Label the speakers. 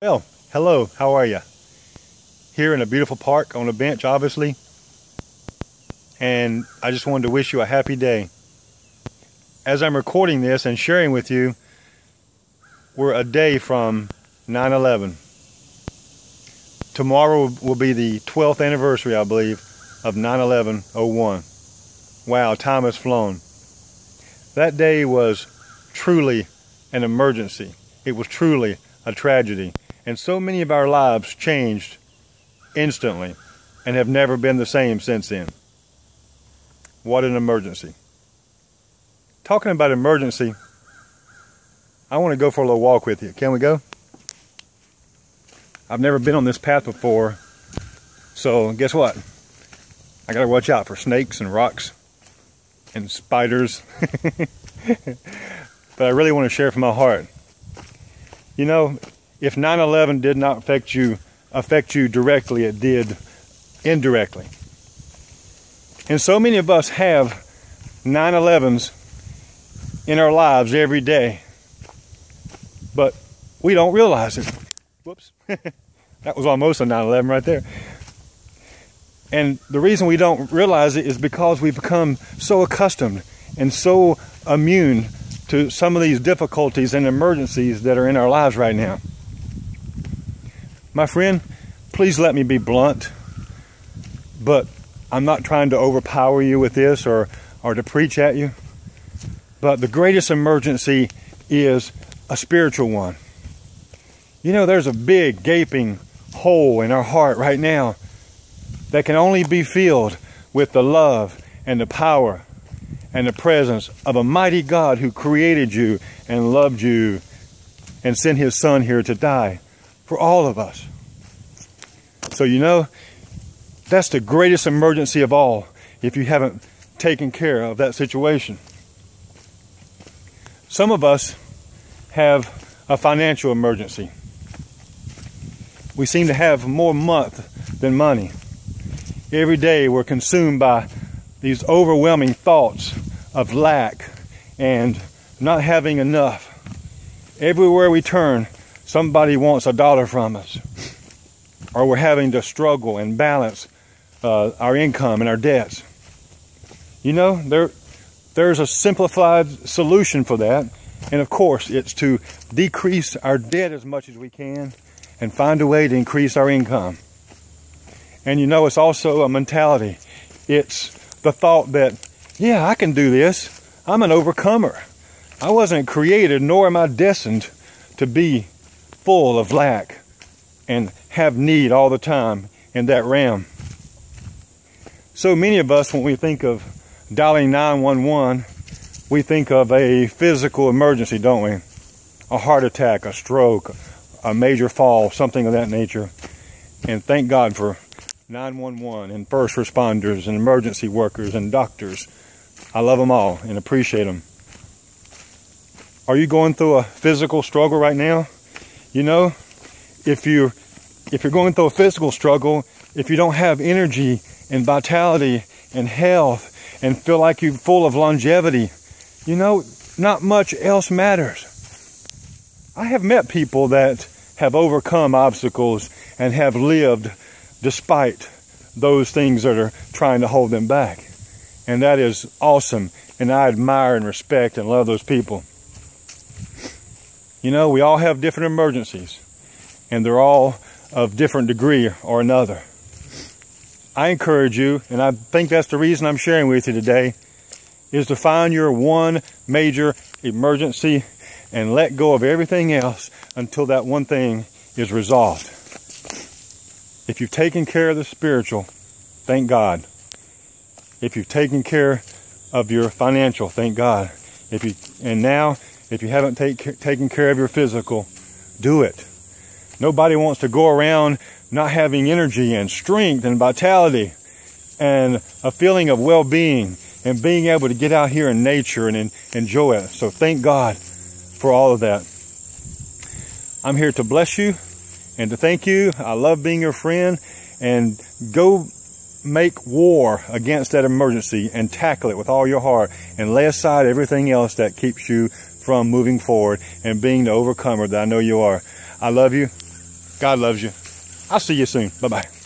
Speaker 1: Well, hello, how are you? Here in a beautiful park on a bench, obviously. And I just wanted to wish you a happy day. As I'm recording this and sharing with you, we're a day from 9/11. Tomorrow will be the 12th anniversary, I believe, of 9/11/01. Wow, time has flown. That day was truly an emergency. It was truly a tragedy. And so many of our lives changed instantly and have never been the same since then. What an emergency. Talking about emergency, I want to go for a little walk with you. Can we go? I've never been on this path before, so guess what? I gotta watch out for snakes and rocks and spiders. But I really want to share from my heart. You know, if 9/11 did not affect you directly, it did indirectly. And so many of us have 9/11s in our lives every day, but we don't realize it. Whoops. That was almost a 9/11 right there. And the reason we don't realize it is because we've become so accustomed and so immune to some of these difficulties and emergencies that are in our lives right now. My friend, please let me be blunt, but I'm not trying to overpower you with this or to preach at you. But the greatest emergency is a spiritual one. You know, there's a big gaping hole in our heart right now that can only be filled with the love and the power and the presence of a mighty God who created you and loved you and sent his son here to die for all of us. So you know, that's the greatest emergency of all if you haven't taken care of that situation. Some of us have a financial emergency. We seem to have more month than money. Every day we're consumed by these overwhelming thoughts of lack and not having enough. Everywhere we turn, somebody wants $1 from us. Or we're having to struggle and balance our income and our debts. You know, there's a simplified solution for that. And of course, it's to decrease our debt as much as we can and find a way to increase our income. And you know, it's also a mentality. It's the thought that, yeah, I can do this. I'm an overcomer. I wasn't created, nor am I destined to be full of lack and have need all the time in that realm. So many of us, when we think of dialing 911, we think of a physical emergency, don't we? A heart attack, a stroke, a major fall, something of that nature. And thank God for 911 and first responders and emergency workers and doctors. I love them all and appreciate them. Are you going through a physical struggle right now? You know, if you're going through a physical struggle, if you don't have energy and vitality and health and feel like you're full of longevity, you know, not much else matters. I have met people that have overcome obstacles and have lived despite those things that are trying to hold them back. And that is awesome. And I admire and respect and love those people. You know, we all have different emergencies. And they're all of different degree or another. I encourage you, and I think that's the reason I'm sharing with you today, is to find your one major emergency and let go of everything else until that one thing is resolved. If you've taken care of the spiritual, thank God. If you've taken care of your financial, thank God. If you haven't taken care of your physical, do it. Nobody wants to go around not having energy and strength and vitality and a feeling of well-being and being able to get out here in nature and enjoy it. So thank God for all of that. I'm here to bless you and to thank you. I love being your friend, and go make war against that emergency and tackle it with all your heart and lay aside everything else that keeps you from moving forward and being the overcomer that I know you are. I love you. God loves you. I'll see you soon. Bye-bye.